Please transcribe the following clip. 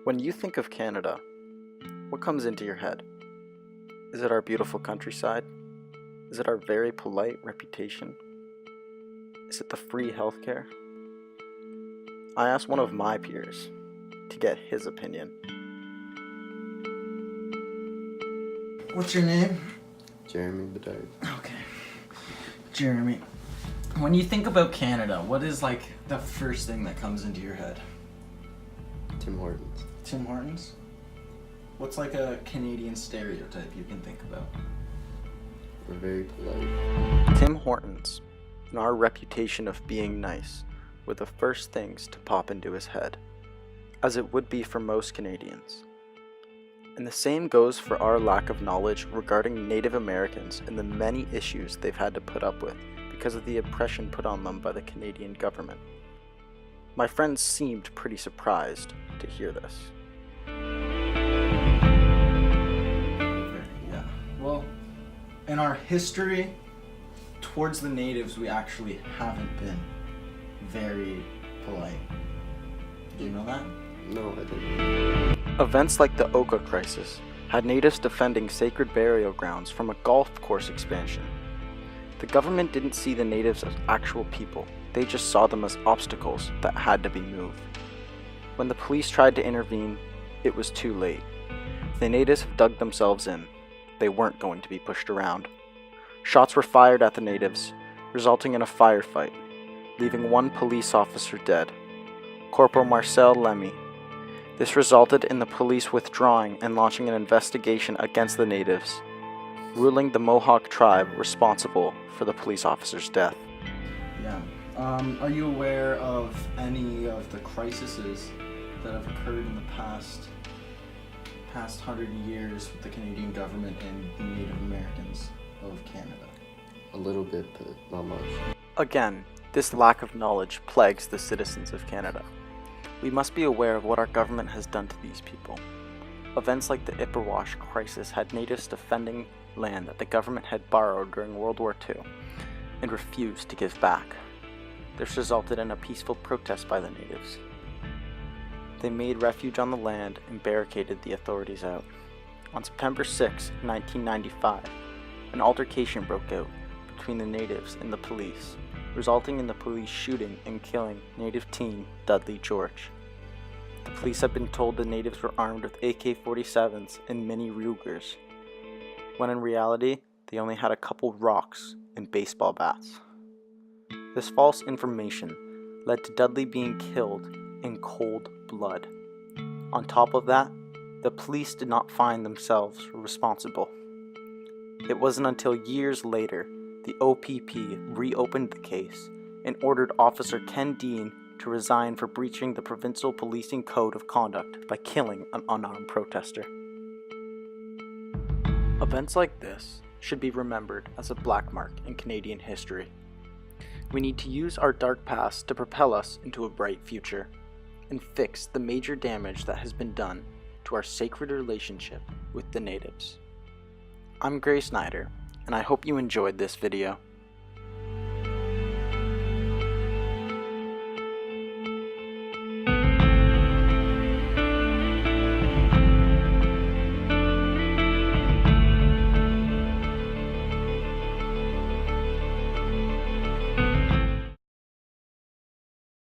When you think of Canada, what comes into your head? Is it our beautiful countryside? Is it our very polite reputation? Is it the free healthcare? I asked one of my peers to get his opinion. What's your name? Jeremy Bedard. Okay. Jeremy, when you think about Canada, what is like the first thing that comes into your head? Tim Hortons. Tim Hortons? What's like a Canadian stereotype you can think about? We're very polite. Tim Hortons and our reputation of being nice were the first things to pop into his head, as it would be for most Canadians. And the same goes for our lack of knowledge regarding Native Americans and the many issues they've had to put up with because of the oppression put on them by the Canadian government. My friends seemed pretty surprised to hear this. Yeah, well, in our history towards the natives, we actually haven't been very polite. Did you know that? No, I didn't. Events like the Oka crisis had natives defending sacred burial grounds from a golf course expansion. The government didn't see the natives as actual people, they just saw them as obstacles that had to be moved. When the police tried to intervene, it was too late. The natives have dug themselves in. They weren't going to be pushed around. Shots were fired at the natives, resulting in a firefight, leaving one police officer dead, Corporal Marcel Lemy. This resulted in the police withdrawing and launching an investigation against the natives, ruling the Mohawk tribe responsible for the police officer's death. Yeah. Are you aware of any of the crises that have occurred in the past 100 years with the Canadian government and the Native Americans of Canada? A little bit, but not much. Again, this lack of knowledge plagues the citizens of Canada. We must be aware of what our government has done to these people. Events like the Ipperwash crisis had natives defending land that the government had borrowed during World War II and refused to give back. This resulted in a peaceful protest by the natives. They made refuge on the land and barricaded the authorities out. On September 6, 1995, an altercation broke out between the natives and the police, resulting in the police shooting and killing native teen Dudley George. The police had been told the natives were armed with AK-47s and mini Rugers, when in reality, they only had a couple rocks and baseball bats. This false information led to Dudley being killed in cold blood. On top of that, the police did not find themselves responsible. It wasn't until years later the OPP reopened the case and ordered Officer Ken Dean to resign for breaching the provincial policing code of conduct by killing an unarmed protester. Events like this should be remembered as a black mark in Canadian history. We need to use our dark past to propel us into a bright future and fix the major damage that has been done to our sacred relationship with the natives. I'm Gray Snyder, and I hope you enjoyed this video.